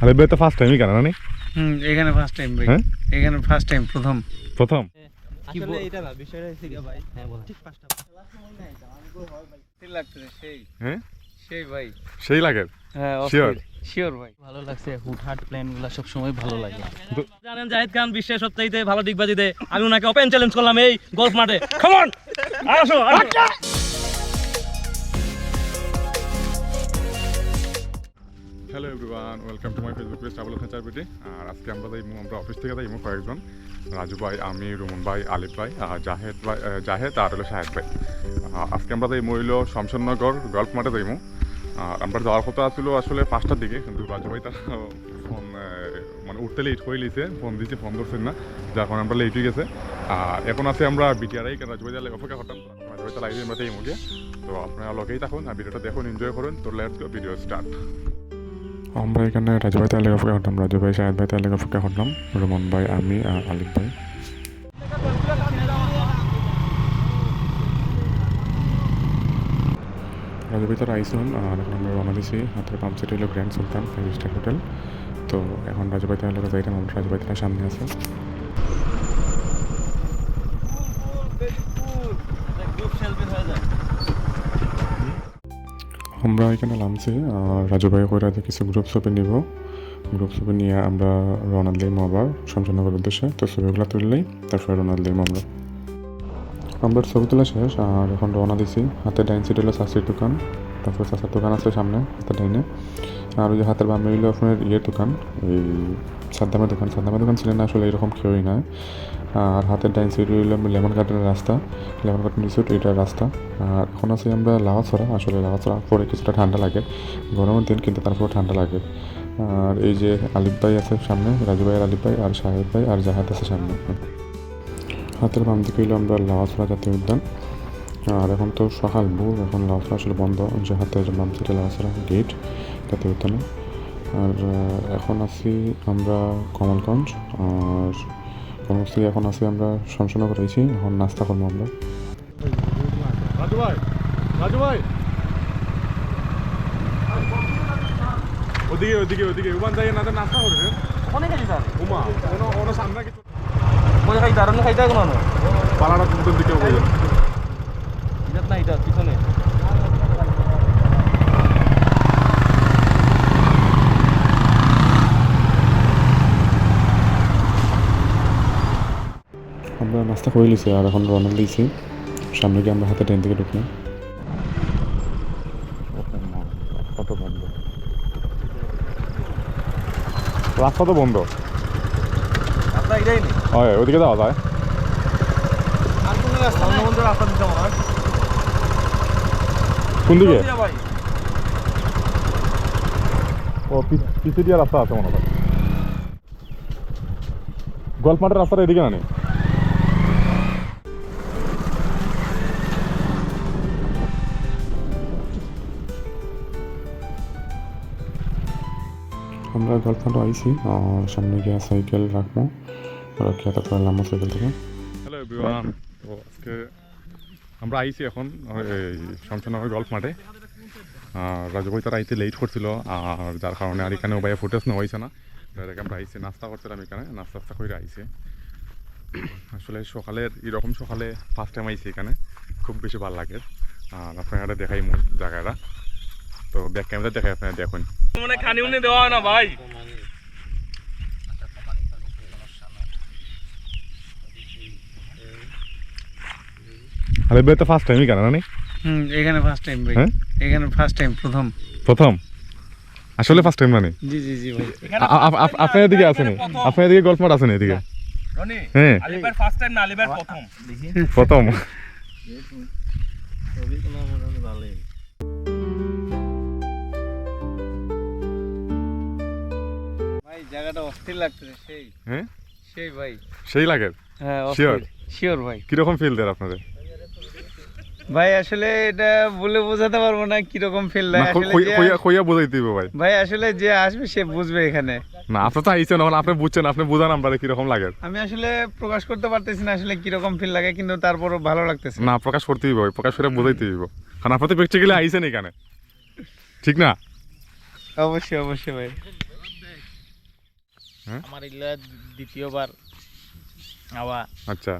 আরে ভাই তো ফার্স্ট টাইমই কেন না? এখানে ফার্স্ট টাইম ভাই। হ্যাঁ এখানে ফার্স্ট টাইম প্রথম। প্রথম আসলে এটা না বিষয়টা হচ্ছে কি ভাই, হ্যাঁ বল, ঠিক পাঁচটা ঠিক লাগতেছে সেই হ্যাঁ সেই ভাই। সেই লাগে হ্যাঁ Sure? শিওর ভাই। ভালো লাগছে। হুটহাট প্ল্যান গুলা সবসময় ভালো লাগে। জানেন জাহিদ খান বিশ্বের সবচাইতে ভালো ডিগবাজিতে, আমি ওনাকে ওপেন চ্যালেঞ্জ করলাম এই গলফ মাঠে। কাম অন আসো আসো। Hello everyone, welcome to my Facebook page travel nature BD. আর আজকে আমরা অফিস থেকে যাইমু কয়েকজন, রাজু ভাই, আমি, রুমন ভাই, আলিফ ভাই, জাহেদ আর হলো শাহেদ ভাই। আজকে আমরা যাইমু হইলো শমশেরনগর গল্ফ মাঠে যাইমু। আর আমরা যাওয়ার কথা ছিল আসলে 5টার দিকে, কিন্তু রাজু ভাই তার ফোন মানে উঠতে লেট হয়ে লিছে, ফোন দিয়েছে, ফোন ধরছেন না, যার কারণে আমরা লেট হয়ে গেছে। আর এখন আছে আমরা বিটিআরআই, রাজু ভাই তাহলে অপেক্ষা করতাম, রাজু ভাই তাহলে আইডি আমরা যাইমু গিয়ে। তো আপনারা লগেই থাকুন আর ভিডিওটা দেখুন, এনজয় করুন। তো লেটস গো, ভিডিও স্টার্ট। আমরা এখানে রাজু ভাই তাহলে অপেক্ষা করতাম, রাজু ভাই, শাহেদ ভাই তাহলে অপেক্ষা করতাম, রুমন ভাই, আমি আর আলিফ ভাই। রাজু ভাই তার আইসন আর এখন আমরা রওনা দিছি। হাতের পাম্প সেট হলো গ্র্যান্ড সুলতান 5 স্টার হোটেল। তো এখন রাজু ভাই তাহলে যাইতাম, আমরা রাজু ভাই তার সামনে আছে। আমরা এখানে নামছি আর রাজু ভাই কইরাতে কিছু গ্রুপ ছবি নিব। গ্রুপ ছবি নিয়ে আমরা রওনা দিলাম আবার শমশেরনগর উদ্দেশ্যে। তো ছবিগুলো তুললেই তারপরে রওনা দিলাম আমরা ছবি তোলা শেষ আর এখন রওনা দিছি। হাতে ডাইন সাইড হলো চাষির দোকান, তারপর চাষার দোকান আছে সামনে হাতের ডাইনে। আর ওই যে হাতের বামে হইলো আপনার দোকান, এই সাদ্দামের দোকান। সাদ্দামের দোকান ছিলেন না আসলে, এরকম কেউই না। আর হাতের ডাইন সাইড হইলো লেমন গার্ডেনের রাস্তা, লেমন গার্ডেন রিসোর্ট, এটার রাস্তা। আর এখন আছে আমরা লাওয়াছড়া। আসলে লাওয়াছড়া পরে কিছুটা ঠান্ডা লাগে, গরমের দিন, কিন্তু তারপর ঠান্ডা লাগে। আর এই যে আলিফ ভাই আছে সামনে, রাজু ভাই আর আলিফ ভাই আর শাহেদ ভাই আর জাহাদ আছে সামনে। হাতের বাম দিকে হইলো আমরা লাওয়াছড়া জাতীয় উদ্যান। আর এখন তো সকাল ভোর, এখন লাওয়াছড়া আসলে বন্ধ। যে হাতের বাম সাইডে লাওয়াছড়া গেট জাতীয় উদ্যানে। আর এখন আছি আমরা কমলগঞ্জ। আর কমলগঞ্জ থেকে এখন আছি আমরা শমশেরনগর আইছি। এখন নাস্তা করবো আমরা। রাজু ভাই, রাজু ভাই, ওদিকে ওদিকে ওদিকে উবান যাই না, নাস্তা করবে কোনে গেলি স্যার? উমা ওনো সামনে কিছু মজা খাইতে আর খাইতে কোনো না। পালাটা কোন দিকে হবে? ইজাত না এটা পিছনে। আমরা নাস্তা করে নিয়েছি আর এখন রওনা দিয়েছি। সামনে গিয়ে আমরা হাতে ট্রেন থেকে ঢুকলাম। কত বন্ধ, রাস্তা তো বন্ধ। রাস্তা এটাই নেই। হয় ওদিকে যাওয়া যায়। আর কোন রাস্তা নেই? অন্য রাস্তা দিতে আমার। কোন দিকে? ভাই ও পিছিয়ে দিয়ে রাস্তা আছে মনে হয়। গল্ফ মাঠের রাস্তাটা এদিকে না নেই? আমরা গল্ফ মাঠে আইছি আর সামনে গিয়ে সাইকেল রাখবো, রাখিয়া তারপরে নামবো সাইকেল থেকে। হ্যালো এভরিওয়ান, তো আজকে আমরা আইছি এখন শমশেরনগর গল্ফ মাঠে। রাজু ভাই তারা আইতে লেট করছিল, আর যার কারণে আর এখানে ভাই ফুটেজ নেওয়া হয়েছে না। ডাইরেক্ট আমরা আইসি, নাস্তা করছিলাম এখানে, নাস্তা করে আইসি। আসলে সকালের এরকম সকালে ফার্স্ট টাইম আইসি এখানে, খুব বেশি ভালো লাগে। আর আপনারা দেখাই মূল জায়গাটা, তো ব্যাক ক্যামেরা দেখাই, আপনারা দেখুন। মানে খানি উনি দেওয়া হয় না ভাই। আরে ভাই তো ফার্স্ট টাইমই কেন না? এখানে ফার্স্ট টাইম ভাই। হ্যাঁ এখানে ফার্স্ট টাইম প্রথম। প্রথম আসলে ফার্স্ট টাইম মানে? জি জি জি ভাই। আপনার এদিকে আছে না? আপনার এদিকে গল্ফ মাঠ আছে না এদিকে? রনি হ্যাঁ আলিবার ফার্স্ট টাইম না, আলিবার প্রথম। প্রথম। ছবি তোলা মোটামুটি ভালোই। ভাই জায়গাটা অস্থির লাগতেছে সেই হ্যাঁ সেই ভাই। সেই লাগে? হ্যাঁ Sure? শিওর ভাই। কিরকম ফিল দেয় আপনাদের? ভাই আসলে এটা বলে বোঝাতে পারবো না কিরকম ফিল না, লাগে আসলে। কইয়া বোঝাইতে দিব ভাই। ভাই আসলে যে আসবে সে বুঝবে এখানে। না, আপনি তো আইছেন, আপনি বুঝছেন, আপনি বুঝান আমরা কিরকম লাগে। আমি আসলে প্রকাশ করতে পারতেছি না আসলে কিরকম ফিল লাগে, কিন্তু তারপরও ভালো লাগতেছে। না, প্রকাশ করতে দিব, প্রকাশ করে বোঝাইতে দিব, কারণ আপনি তো প্র্যাকটিক্যালি আইছেন এখানে, ঠিক না? অবশ্যই অবশ্যই ভাই। হ্যাঁ? আমার ইল্লা দ্বিতীয়বার আওয়া আচ্ছা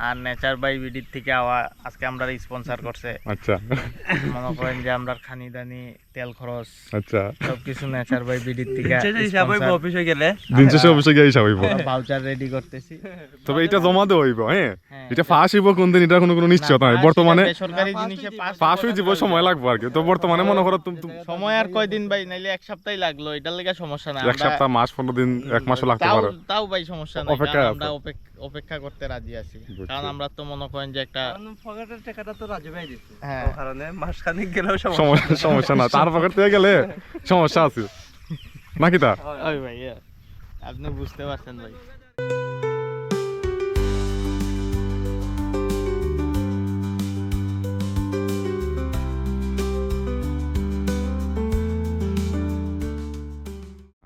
আর নেচার বাই বিডির থেকে আওয়া আজকে আমরা স্পন্সর করছে আচ্ছা মনে করেন যে আমরা খানি দানি তেল খরচ আচ্ছা সবকিছু নেচার বাই বিডির থেকে হিসাবে অফিসে গেলে দিন শেষে অবশ্যই গিয়ে হিসাব হইব ভাউচার রেডি করতেছি তবে এটা জমা দেওয়া হইব হ্যাঁ হ্যাঁ, এটা ফাঁস হইব কোন দিন এটা কোনো নিশ্চয়তা নাই বর্তমানে সরকারি জিনিসে ফাঁস হয়ে যাব সময় লাগবে আর কি তো বর্তমানে মনে করো তুমি সময় আর কয়দিন ভাই নাইলে এক সপ্তাহই লাগলো এটার লেগে সমস্যা না এক সপ্তাহ মাস 15 দিন এক মাসও লাগতে তাও পারে তাও ভাই সমস্যা নাই অপেক্ষায় কারণ আমরা আছে। অপেক্ষা করতে রাজি আছি বুঝছি। কারণ আমরা তো মনে করেন যে একটা পকেটের টাকাটা তো রাজু ভাই দিচ্ছে হ্যাঁ। ও কারণে মাসখানেক গেলেও সমস্যা না তার পকেট থেকে গেলে সমস্যা আছে নাকি তা ওই ভাই আপনি বুঝতে পারছেন ভাই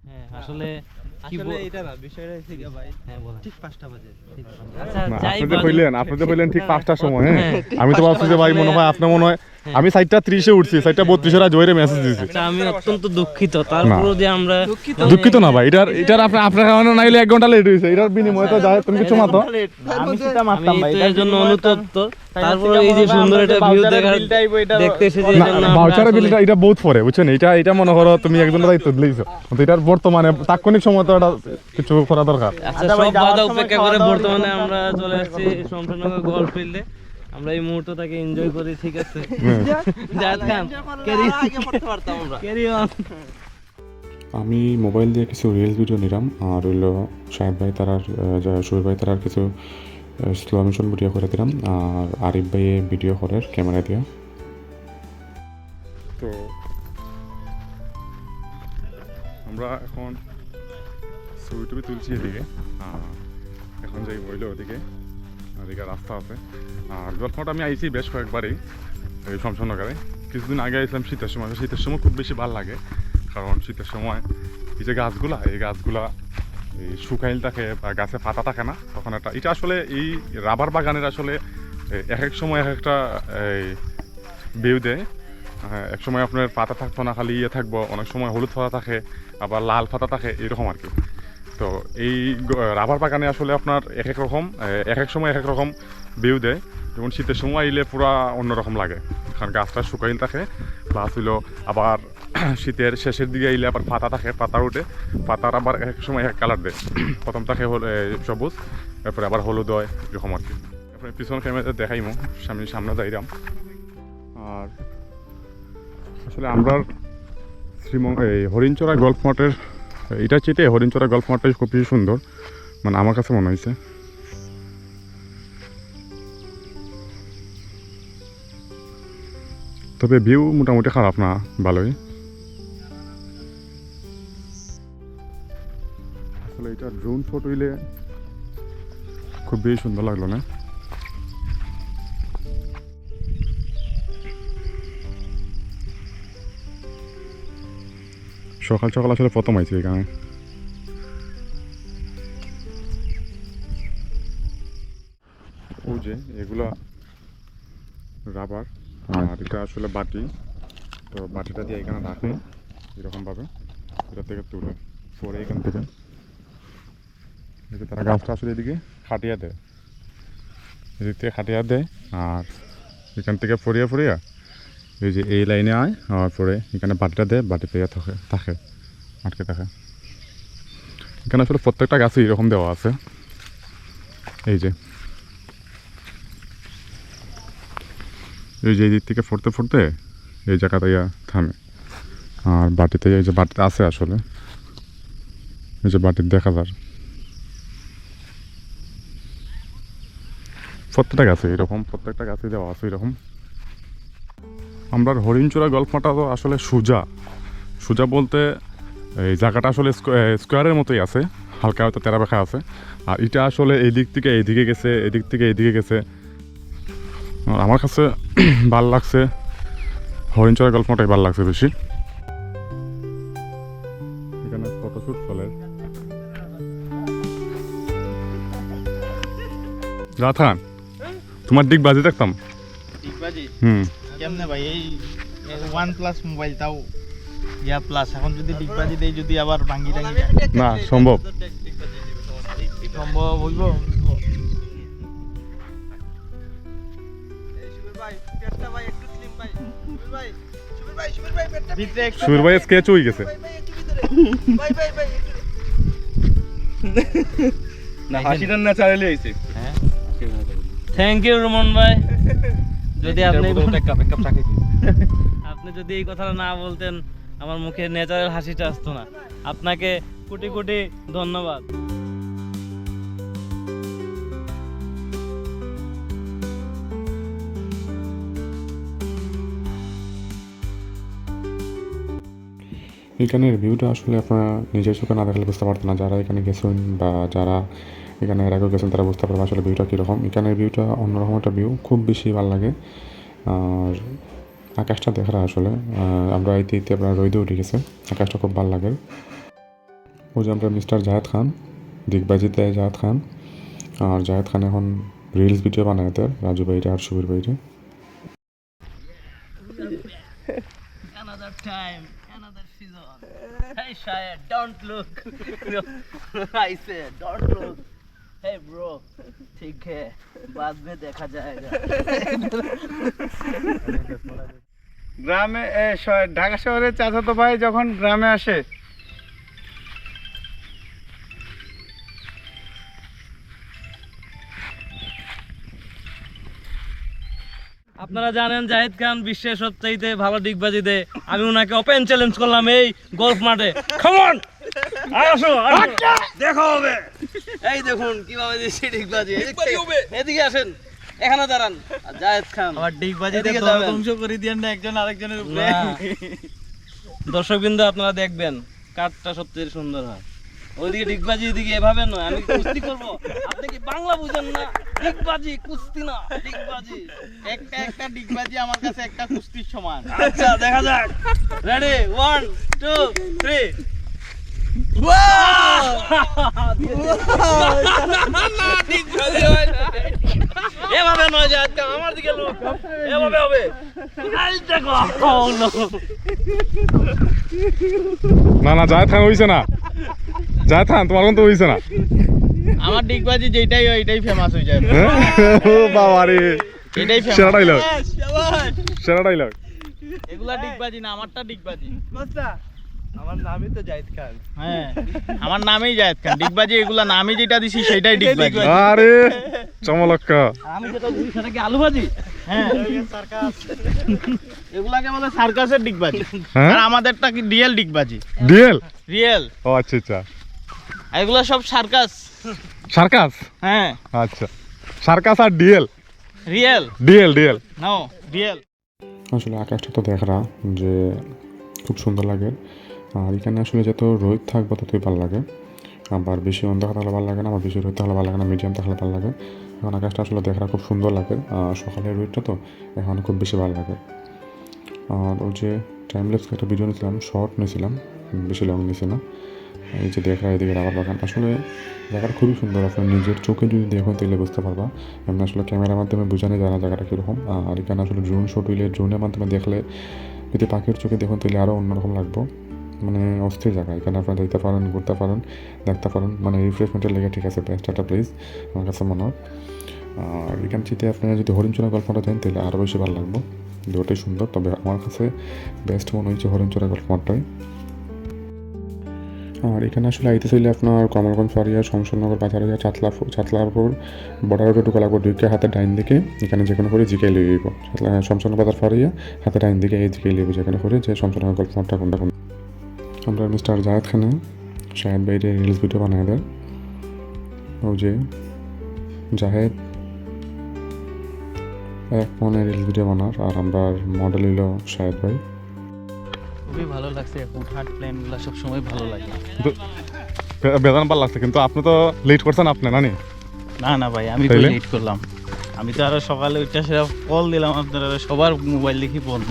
হ্যাঁ আসলে কি আসলে এটা না বিষয়টা হচ্ছে কি ভাই হ্যাঁ বলেন ঠিক 5টা বাজে ঠিক আচ্ছা না, যাই আপনি তো কইলেন ঠিক 5টার সময় হ্যাঁ হ্যাঁ, আমি তো ভাবছি যে ভাই মনে হয় আপনার মনে হয় আমি 4:30 উঠছি 4:32 এর জোরে মেসেজ দিছি আচ্ছা আমি অত্যন্ত দুঃখিত তারপরেও যে আমরা দুঃখিত না ভাই এটার আপনার কারণে নাইলে 1 ঘন্টা লেট হইছে এটার বিনিময়ে তো যায় তুমি কিছু মাতো আমি সেটা আমি মারতাম ভাই তো এটার এর জন্য বিনিময়ে অনুতপ্ত তাই তারপরে থেকে এই যে মনে হয় সুন্দর আমরা একটা যে ভিউ voucher এর দেখার bill টা আইবো এটা দেখতে এসেছি এই জন্য আমরা ভাউচারের আসলে- বিলটা এটা বহুত পরে বুঝছেন এটা মনে করো তুমি একজনের দায়িত্ব দিলেইছো কিন্তু এটার বর্তমানে তাৎক্ষণিক সময় তো এটা কিছু করা দরকার আচ্ছা আচ্ছা ভাই, সব যাওয়ার বাধা সময় উপেক্ষা খাওয়া করে দাওয়ার বর্তমানে জন্য আমরা চলে আসছি শমশেরনগর গল্ফ ফিল্ডে আমরা এই মুহূর্তটাকে এনজয় করি ঠিক আছে জায়েদ খান ক্যারি অন আমি মোবাইল দিয়ে কিছু রিলস ভিডিও নিলাম আর হইলো শাহেদ ভাই তারার শহীদ ভাই তারার কিছু স্লো মোশন ভিডিও করে দিলাম আর আরিফ ভাই ভিডিও করে ক্যামেরা দিয়ে তো আমরা এখন ছবি তুলছি এদিকে এখন যাই বইলো ওদিকে ওদিকে রাস্তা আছে আর গল্পটা আমি আইছি বেশ কয়েকবারই এই শমশেরনগরে কিছুদিন আগে আইছিলাম শীতের সময় খুব বেশি ভালো লাগে কারণ শীতের সময় এই যে গাছগুলা এই গাছগুলা এই শুকাইল থাকে বা গাছে পাতা থাকে না তখন এটা আসলে এই রাবার বাগানের আসলে এক এক সময় এক একটা বেউ দেয় এক সময় আপনার পাতা থাকতো না খালি থাকবো অনেক সময় হলুদ পাতা থাকে আবার লাল পাতা থাকে এরকম আর কি তো এই রাবার বাগানে আসলে আপনার এক এক সময় এক এক রকম বেউ দেয় যেমন শীতের সময় এলে পুরা অন্যরকম লাগে কারণ গাছটা শুকাইল থাকে প্লাস হইলো আবার শীতের শেষের দিকে এলে আবার পাতা থাকে পাতা উঠে পাতার আবার এক সময় এক কালার দেয় প্রথম থাকে সবুজ তারপরে আবার হলুদ হয় এরকম আর কি তারপরে পিছন ক্যামেরাতে দেখাইমো সামনে যাইরাম আর আসলে আমরা এই হরিণচড়া গল্ফ মাঠের এটা চেটে হরিণচড়া গল্ফ মাঠটাই খুব বেশি সুন্দর মানে আমার কাছে মনে হয়েছে তবে ভিউ মোটামুটি খারাপ না ভালোই আসলে এটা ড্রোন ফটো হইলে খুব বেশি সুন্দর লাগলো না সকাল সকাল আসলে প্রথম আইছি এখানে ও যে এগুলা রাবার আর এটা আসলে বাটি তো বাটিটা দিয়ে এখানে রাখে এরকমভাবে এটা থেকে তুলে পরে এখান থেকে তারা গাছটা আসলে এদিকে খাটিয়া দেয় এদিক থেকে খাটিয়া দেয় আর এখান থেকে ফরিয়া এই যে এই লাইনে আয় আর পরে এখানে বাটিটা দেয় বাটিতে থাকে আটকে থাকে এখানে আসলে প্রত্যেকটা গাছে এরকম দেওয়া আছে এই যে এই দিক থেকে ফুটতে এই জায়গাটা থামে আর বাটিতে এই যে বাটিতে আছে আসলে এই যে বাটির দেখা যায় প্রত্যেকটা গাছে এরকম প্রত্যেকটা গাছে দেওয়া আছে এরকম আমরা হরিণচূড়া গল্ফ মাঠটা তো আসলে সোজা বলতে এই জায়গাটা আসলে স্কোয়ারের মতোই আছে হালকা হয়তো তেরা বেখা আছে আর এটা আসলে এই দিক থেকে এইদিকে গেছে এদিক থেকে এইদিকে গেছে আমার কাছে ভাল লাগছে হরিণচড়া গল্ফ মাঠটাই ভাল লাগছে বেশি এখানে ফটোশুট চলে রাথান তোমার দিক বাজে দেখতাম ডিগবাজি হুম কেমনে ভাই এই OnePlus মোবাইল তাও প্লাস এখন যদি ডিগবাজি দেই যদি আবার ভাঙ্গি টাঙ্গি না সম্ভব সম্ভব হইব সুর ভাই স্কেচ হয়ে গেছে। না হাসিটা না চাইলে হইছে। থ্যাংক ইউ রুমন ভাই। যদি আপনি এক কাপ চা খেতে। আপনি যদি এই কথাটা না বলতেন আমার মুখে ন্যাচারাল হাসিটা আসতো না। আপনাকে কোটি কোটি ধন্যবাদ। এখানের ভিউটা আসলে আপনারা নিজের চোখে না দেখলে বুঝতে পারতেন না। যারা এখানে গেছেন বা যারা এখানে এর আগেও গেছেন তারা বুঝতে পারবে আসলে ভিউটা কীরকম। এখানের ভিউটা অন্যরকম একটা ভিউ, খুব বেশি ভালো লাগে। আর আকাশটা দেখা আসলে আমরা ইতি আপনার রোদে উঠে গেছে, আকাশটা খুব ভালো লাগে। ওই যে আমরা মিস্টার জাহেদ খান, দিগবাজিতে জাহেদ খান, আর জাহেদ খান এখন রিলস ভিডিও বানায় এদের, রাজু ভাইরে আর সুবীর ভাইরে। Another time, another season. Hey Shaya, don't look. I said, don't look. Hey bro, ठीक है, बाद में देखा जाएगा. গ্রামে ঢাকা শহরের চাচাতো ভাই যখন গ্রামে আসে আপনারা জানেন জাহিদ খান বিশ্বের সবচাইতে ভালো ডিগবাজিতে। আমি ওনাকে ওপেন চ্যালেঞ্জ করলাম এই গলফ মাঠে। কাম অন, আসো দেখা হবে। এই দেখুন কিভাবে দিচ্ছি ডিগবাজি। এদিকে আসেন, এখানে দাঁড়ান। জাহিদ খান আমার ডিগবাজিতে এদিকে যাবেন। ধ্বংস করে দিয়েন না একজন আরেকজনের উপরে। দর্শকবৃন্দ আপনারা দেখবেন কাঠটা সবচেয়ে সুন্দর হয়। ওইদিকে ডিগবাজি, এদিকে এভাবে নয়। আমি কুস্তি করব, আপনি কি বাংলা বুঝেন না? ডিগবাজি কুস্তি না, ডিগবাজি। একটা ডিগবাজি আমার কাছে একটা কুস্তির সমান। আচ্ছা দেখা যাক। রেডি, 1 2 3। এভাবে নয় যে আমার দিকে লোক, এভাবে হবে। আই দেখো, oh no. না জাহেদ খান হইছে না, জাহেদ খান তোমার কিন্তু হইছে না। আমার ডিগবাজি যেটাই হয় এটাই ফেমাস হয়ে যায়। ও বাবা রে, এটাই ফেমাস। সেরা ডাইলগ, সেরা ডাইলগ। এগুলা ডিগবাজি না, আমারটা ডিগবাজি। আমার নামই তো জাহিদ খান। হ্যাঁ, আমার নামেই জায়েদ খান। ডিগবাজি এগুলা নামই যেটা দিছি সেটাই ডিগবাজি। আরে চমলক্কা। আমি যেটা বলি সেটা কি আলু ভাজি? হ্যাঁ, এগুলাকে বলে সার্কাসের ডিগবাজি। হ্যাঁ? আর আমাদেরটা কি রিয়েল ডিগবাজি। DL, real. ও আচ্ছা আচ্ছা, এগুলা সব সার্কাস। সার্কাস, হ্যাঁ, আচ্ছা সার্কাস আর DL, real. DL DL. No, real. আসলে আকাশটা তো দেখা যে খুব সুন্দর লাগে। আর এখানে আসলে যত রোদ থাকবে ততই ভালো লাগে। আবার বেশি অন্ধকার থাকলে ভালো লাগে না, আবার বেশি রোদ থাকলে ভালো লাগে না, মিডিয়াম থাকলে ভালো লাগে। এখন আকাশটা আসলে দেখা খুব সুন্দর লাগে। সকালের রোদটা তো এখন খুব বেশি ভালো লাগে। আর ওই যে টাইমলেস একটা ভিডিও নিয়েছিলাম, শর্ট নিয়েছিলাম, বেশি লং নিয়েছি না। এই যে দেখা এদিকে রাবার বাগান, আসলে জায়গাটা খুবই সুন্দর। আপনার নিজের চোখে যদি দেখুন তাহলে বুঝতে পারবা। এমনি আসলে ক্যামেরার মাধ্যমে বোঝানো যায় না জায়গাটা কীরকম। আর এখানে আসলে ড্রোন শট হইলে ড্রোনের মাধ্যমে দেখলে, যদি পাখির চোখে দেখুন তাহলে আরও অন্যরকম লাগবে। মানে অস্থির জায়গা, এখানে আপনারা যেতে পারেন, ঘুরতে পারেন, দেখতে পারেন। মানে রিফ্রেশমেন্টের লেগে ঠিক আছে, বেস্ট একটা প্লেস আমার কাছে মনে হয়। আর এখান থেকে আপনারা যদি হরিণচূড়া গল্পটা দেন তাহলে আরও বেশি ভালো লাগবে। দুটোই সুন্দর, তবে আমার কাছে বেস্ট মনে হয়েছে হরিণচূড়া গল্পটাই। আর এখানে আসলে আইতে চাইলে আপনার কমলগঞ্জ ফারিয়া, শমশাননগর বাজার হইয়া চাতলাপুর বর্ডার রোডে ঢুকা লাগবে। ঢুকে হাতে ডাইন দিকে এখানে যেখানে করে জিকাই লইব, শমশাননগর বাজার ফারিয়া হাতে ডাইন দিকে এই জিকাই লইব, যেখানে করে যে শমশাননগর গল্পটা কোনটা কোন। আমরা মিস্টার জাহেদ খানে শাহেদ বাইরে রিলস ভিডিও বানায় দেয়। ও যে জাহেদ এক মনে রিলস ভিডিও বানার, আর আমরা মডেল হইল শাহেদ ভাই। খুবই ভালো লাগছে, হুটহাট প্ল্যানগুলো সব সময় ভালো লাগে। বেদান ভালো লাগছে, কিন্তু আপনি তো লেট করছেন আপনি নানি। না না ভাই, আমি তো লেট করলাম। আমি তো আরো সকালে ওইটা সেটা কল দিলাম আপনারা, সবার মোবাইল দেখি বন্ধ,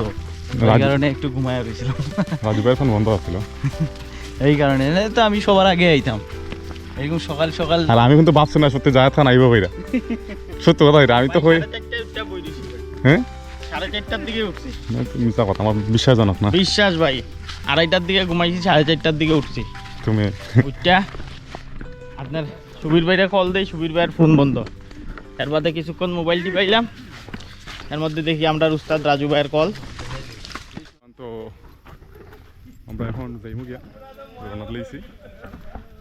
এই কারণে একটু ঘুমায় রয়েছিলাম। রাজু ভাইয়ের ফোন বন্ধ ছিল, এই কারণে তো আমি সবার আগে আইতাম এরকম সকাল সকাল। আর আমি কিন্তু ভাবছি না সত্যি জাহেদ খান আইব ভাইরা, সত্যি কথা এটা। আমি তো কই হ্যাঁ 4:30টার দিকে উঠছি। মিথ্যা কথা, আমার বিশ্বাসজনক না। বিশ্বাস ভাই, 2:30টার দিকে ঘুমাইছি, 4:30টার দিকে উঠছি। তুমি উঠটা আপনার সুবীর ভাইরা কল দেই, সুবীর ভাইয়ের ফোন বন্ধ। এর বাদে কিছুক্ষণ মোবাইল টিপাইলাম, এর মধ্যে দেখি আমরা উস্তাদ রাজু ভাইয়ের কল। তো আমরা এখন যাইমু গিয়া রওনা দিয়েছি।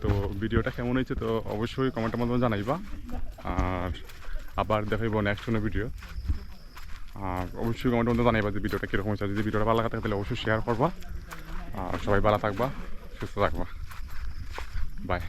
তো ভিডিওটা কেমন হয়েছে তো অবশ্যই কমেন্টের মাধ্যমে জানাইবা। আর আবার দেখাইব নেক্সট কোনো ভিডিও। আর অবশ্যই কমেন্টের মধ্যে জানাইবা যে ভিডিওটা কীরকম হয়েছে। যদি ভিডিওটা ভালো লাগে তাহলে অবশ্যই শেয়ার করবা। আর সবাই ভালো থাকবা, সুস্থ থাকবা। বাই।